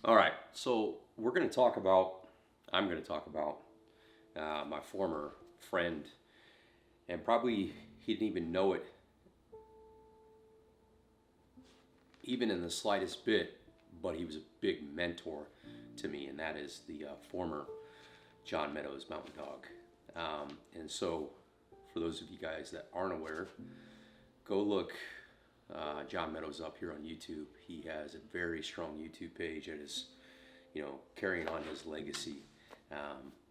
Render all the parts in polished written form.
All right, so I'm going to talk about my former friend, and probably he didn't even know it, even in the slightest bit, but he was a big mentor to me, and that is the former John Meadows, Moutaindog. And so, for those of you guys that aren't aware, go look John Meadows up here on YouTube. He has a very strong YouTube page that is, carrying on his legacy,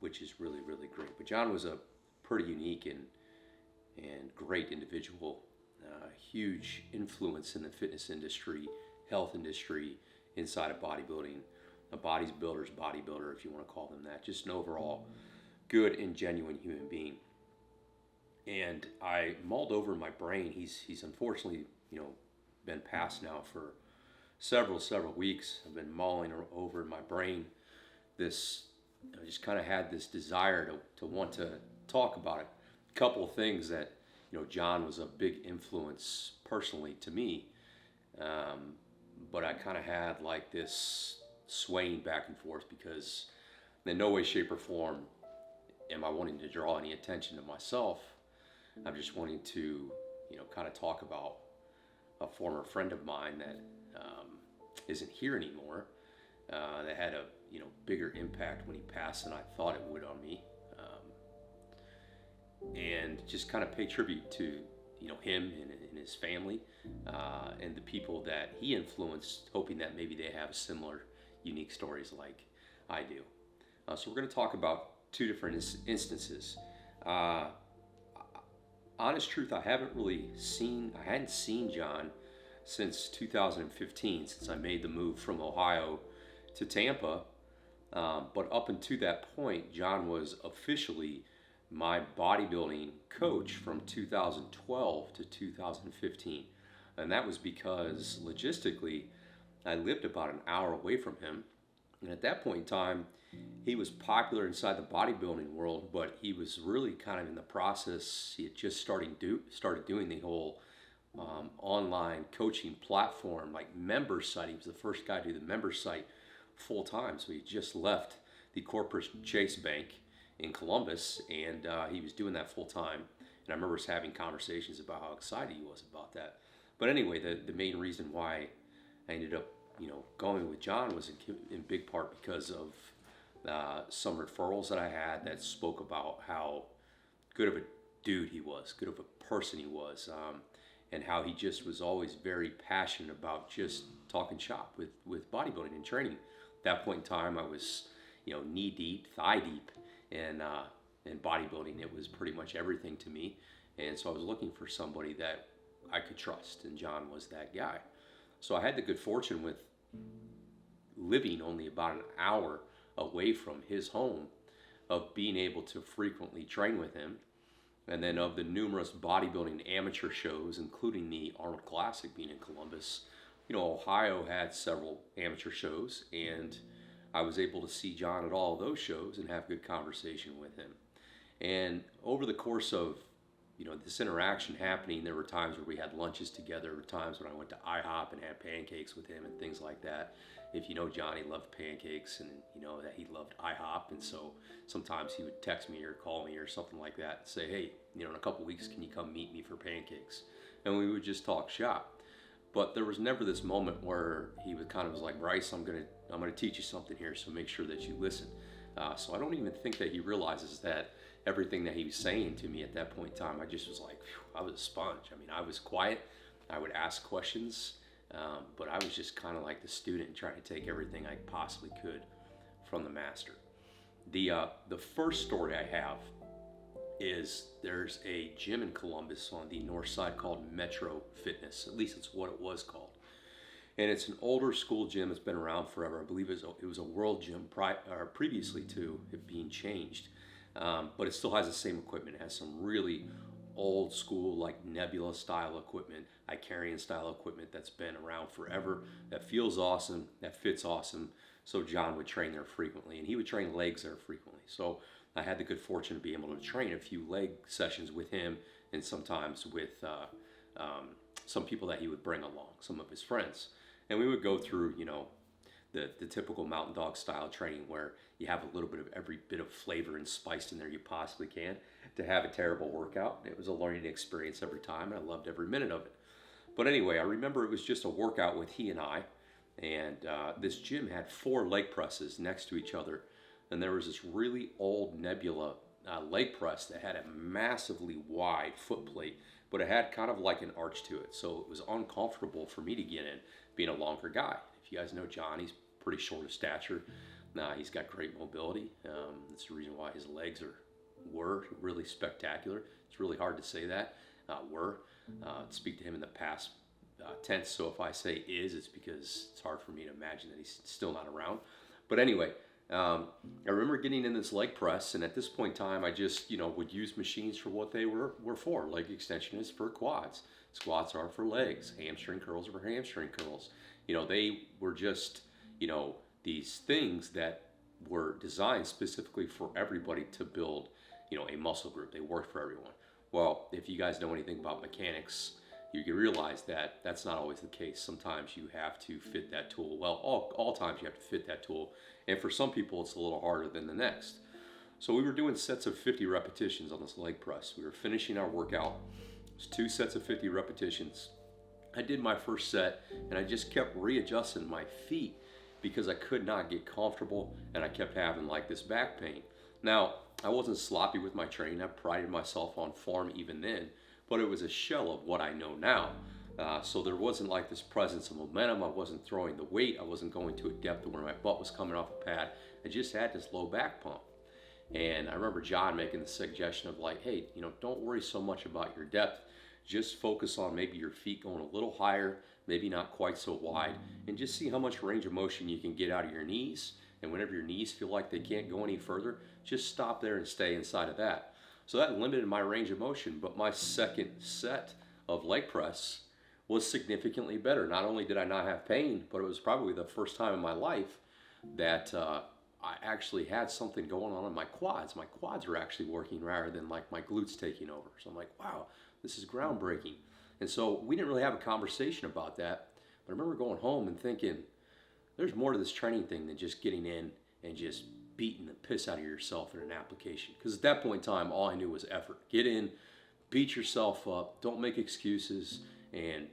which is really, really great. But John was a pretty unique and great individual, huge influence in the fitness industry, health industry, inside of bodybuilding, a bodybuilder's bodybuilder, if you want to call them that. Just an overall good and genuine human being. And I mulled over in my brain. He's unfortunately, been passed now for several weeks. I've been mulling over in my brain this. I just kind of had this desire to want to talk about it. A couple of things that John was a big influence personally to me, but I kind of had like this swaying back and forth because in no way, shape, or form am I wanting to draw any attention to myself. I'm just wanting to, kind of talk about a former friend of mine that isn't here anymore. That had a bigger impact when he passed than I thought it would on me, and just kind of pay tribute to him and his family, and the people that he influenced, hoping that maybe they have similar unique stories like I do. So we're going to talk about two different instances. Uh, Honest truth, I hadn't seen John since 2015, since I made the move from Ohio to Tampa. But up until that point, John was officially my bodybuilding coach from 2012 to 2015. And that was because logistically, I lived about an hour away from him. And at that point in time, he was popular inside the bodybuilding world, but he was really kind of in the process. He had just started doing the whole online coaching platform, like member site. He was the first guy to do the member site full time. So he just left the corporate Chase Bank in Columbus, and he was doing that full time. And I remember us having conversations about how excited he was about that. But anyway, the main reason why I ended up, going with John was in big part because of some referrals that I had that spoke about how good of a dude he was, good of a person he was, and how he just was always very passionate about just talking shop with bodybuilding and training. At that point in time, I was, knee deep, thigh deep in bodybuilding. It was pretty much everything to me, and so I was looking for somebody that I could trust, and John was that guy. So I had the good fortune with living only about an hour away from his home of being able to frequently train with him, and then of the numerous bodybuilding amateur shows, including the Arnold Classic being in Columbus. Ohio had several amateur shows, and I was able to see John at all of those shows and have good conversation with him. And over the course of this interaction happening, there were times where we had lunches together. There were times when I went to IHOP and had pancakes with him and things like that. If you know Johnny loved pancakes, and that he loved IHOP, and so sometimes he would text me or call me or something like that and say, hey, in a couple weeks, can you come meet me for pancakes? And we would just talk shop. But there was never this moment where he was kind of was like, Bryce, I'm gonna teach you something here, so make sure that you listen. So I don't even think that he realizes that everything that he was saying to me at that point in time, I just was like, I was a sponge. I mean, I was quiet. I would ask questions, but I was just kind of like the student trying to take everything I possibly could from the master. The first story I have is there's a gym in Columbus on the north side called Metro Fitness. At least it's what it was called. And it's an older school gym that's been around forever. I believe it was a world gym previously to it being changed. But it still has the same equipment. It has some really old school, like Nebula style equipment, Icarian style equipment that's been around forever, that feels awesome, that fits awesome. So John would train there frequently, and he would train legs there frequently. So I had the good fortune to be able to train a few leg sessions with him, and sometimes with some people that he would bring along, some of his friends. And we would go through, the typical Moutaindog style training where you have a little bit of every bit of flavor and spice in there you possibly can to have a terrible workout. It was a learning experience every time, and I loved every minute of it. But anyway, I remember it was just a workout with he and I, and this gym had 4 leg presses next to each other, and there was this really old Nebula leg press that had a massively wide foot plate, but it had kind of like an arch to it, so it was uncomfortable for me to get in, being a longer guy. If you guys know John, he's pretty short of stature. He's got great mobility. That's the reason why his legs were really spectacular. It's really hard to say that. Speak to him in the past tense, so if I say is, it's because it's hard for me to imagine that he's still not around. But anyway, I remember getting in this leg press, and at this point in time, I just would use machines for what they were for. Leg extension is for quads. Squats are for legs. Hamstring curls are for hamstring curls. They were just, these things that were designed specifically for everybody to build, a muscle group. They work for everyone. Well, if you guys know anything about mechanics, you can realize that that's not always the case. Sometimes you have to fit that tool. Well, all times you have to fit that tool. And for some people, it's a little harder than the next. So we were doing sets of 50 repetitions on this leg press. We were finishing our workout. It was 2 sets of 50 repetitions. I did my first set, and I just kept readjusting my feet because I could not get comfortable, and I kept having like this back pain. Now, I wasn't sloppy with my training. I prided myself on form even then, but it was a shell of what I know now. So there wasn't like this presence of momentum. I wasn't throwing the weight. I wasn't going to a depth where my butt was coming off a pad. I just had this low back pump. And I remember John making the suggestion of like, hey, don't worry so much about your depth. Just focus on maybe your feet going a little higher, maybe not quite so wide, and just see how much range of motion you can get out of your knees. And whenever your knees feel like they can't go any further, just stop there and stay inside of that. So that limited my range of motion, but my second set of leg press was significantly better. Not only did I not have pain, but it was probably the first time in my life that I actually had something going on in my quads. My quads were actually working rather than like my glutes taking over. So I'm like, wow, this is groundbreaking. And so we didn't really have a conversation about that, but I remember going home and thinking, there's more to this training thing than just getting in and just beating the piss out of yourself in an application. Because at that point in time, all I knew was effort. Get in, beat yourself up, don't make excuses, and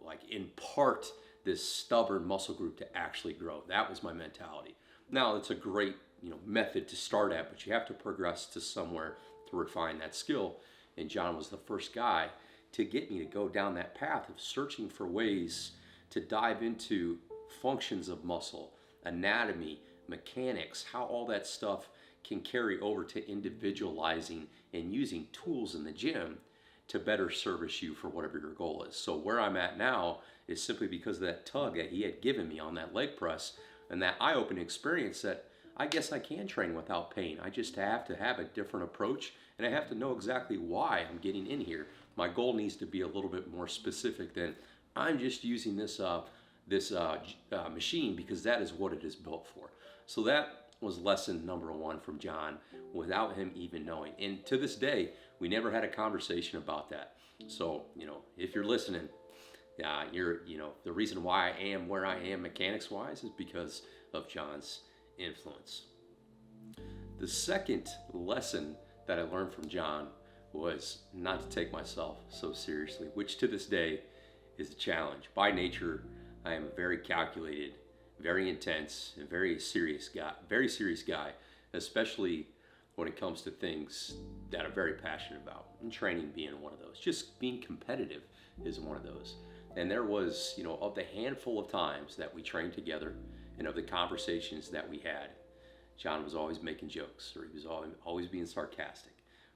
like impart this stubborn muscle group to actually grow. That was my mentality. Now, it's a great method to start at, but you have to progress to somewhere to refine that skill. And John was the first guy to get me to go down that path of searching for ways to dive into functions of muscle, anatomy, mechanics, how all that stuff can carry over to individualizing and using tools in the gym to better service you for whatever your goal is. So where I'm at now is simply because of that tug that he had given me on that leg press and that eye-opening experience that I guess I can train without pain. I just have to have a different approach, and I have to know exactly why I'm getting in here. My goal needs to be a little bit more specific than I'm just using this machine because that is what it is built for. So that was lesson number 1 from John without him even knowing. And to this day, we never had a conversation about that. So, if you're listening, the reason why I am where I am mechanics-wise is because of John's influence. The second lesson that I learned from John was not to take myself so seriously, which to this day is a challenge. By nature, I am a very calculated, very intense, and very serious guy, especially when it comes to things that I'm very passionate about, and training being one of those. Just being competitive is one of those. And there was, of the handful of times that we trained together and of the conversations that we had, John was always making jokes, or he was always being sarcastic.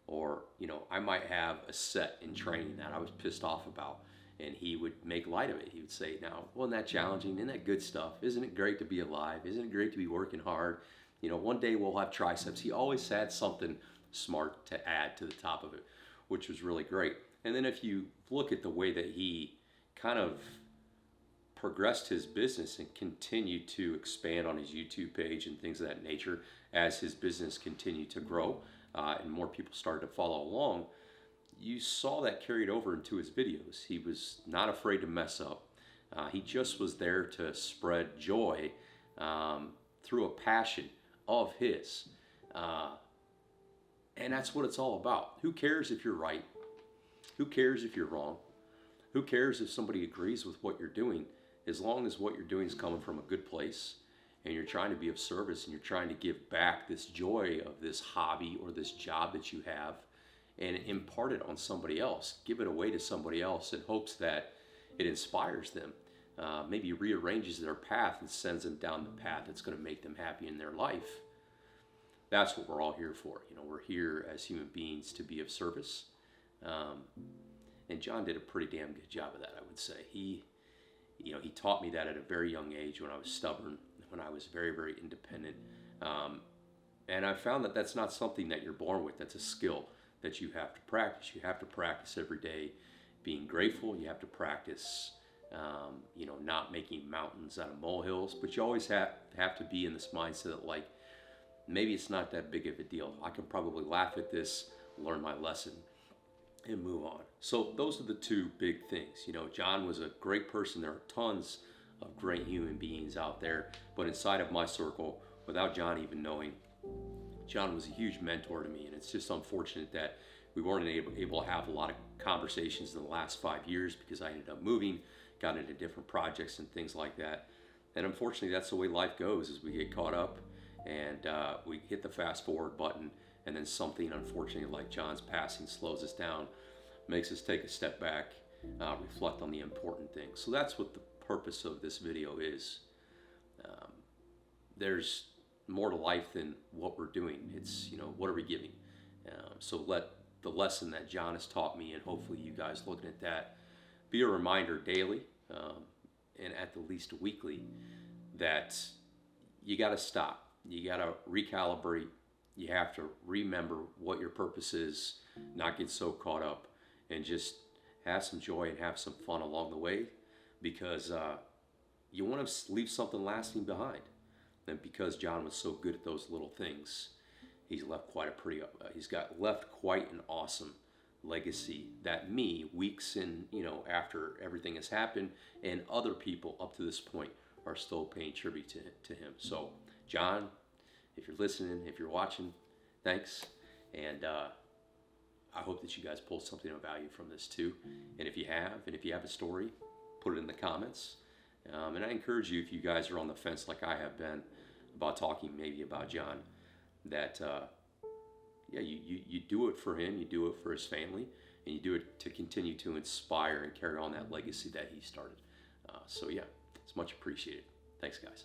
Or, I might have a set in training that I was pissed off about, and he would make light of it. He would say, now, wasn't that challenging? Isn't that good stuff? Isn't it great to be alive? Isn't it great to be working hard? One day we'll have triceps. He always had something smart to add to the top of it, which was really great. And then if you look at the way that he kind of progressed his business and continued to expand on his YouTube page and things of that nature as his business continued to grow and more people started to follow along, you saw that carried over into his videos. He was not afraid to mess up. He just was there to spread joy through a passion of his. Uh, and that's what it's all about. Who cares if you're right? Who cares if you're wrong? Who cares if somebody agrees with what you're doing, as long as what you're doing is coming from a good place and you're trying to be of service and you're trying to give back this joy of this hobby or this job that you have and impart it on somebody else. Give it away to somebody else in hopes that it inspires them, maybe rearranges their path and sends them down the path that's going to make them happy in their life. That's what we're all here for. You know, we're here as human beings to be of service. And John did a pretty damn good job of that, I would say. He taught me that at a very young age when I was stubborn, when I was very, very independent. And I found that that's not something that you're born with. That's a skill that you have to practice. You have to practice every day being grateful. You have to practice, not making mountains out of molehills. But you always have to be in this mindset that, like, maybe it's not that big of a deal. I can probably laugh at this, learn my lesson, and move on. So those are the two big things. You know, John was a great person. There are tons of great human beings out there, but inside of my circle, without John even knowing, John was a huge mentor to me, and it's just unfortunate that we weren't able to have a lot of conversations in the last 5 years because I ended up moving, got into different projects and things like that. And unfortunately, that's the way life goes, is we get caught up and we hit the fast forward button, and then something, unfortunately, like John's passing slows us down, makes us take a step back, reflect on the important things. So that's what the purpose of this video is. There's more to life than what we're doing. It's, what are we giving? So let the lesson that John has taught me, and hopefully you guys looking at that, be a reminder daily, and at the least weekly, that you got to stop. You got to recalibrate. You have to remember what your purpose is, not get so caught up, and just have some joy and have some fun along the way, because you want to leave something lasting behind. And because John was so good at those little things, he's left left quite an awesome legacy that me, weeks in, after everything has happened, and other people up to this point are still paying tribute to him. So, John, if you're listening, if you're watching, thanks. And I hope that you guys pulled something of value from this too. And if you have a story, put it in the comments. And I encourage you, if you guys are on the fence like I have been about talking maybe about John, that you do it for him, you do it for his family, and you do it to continue to inspire and carry on that legacy that he started. So yeah, it's much appreciated. Thanks, guys.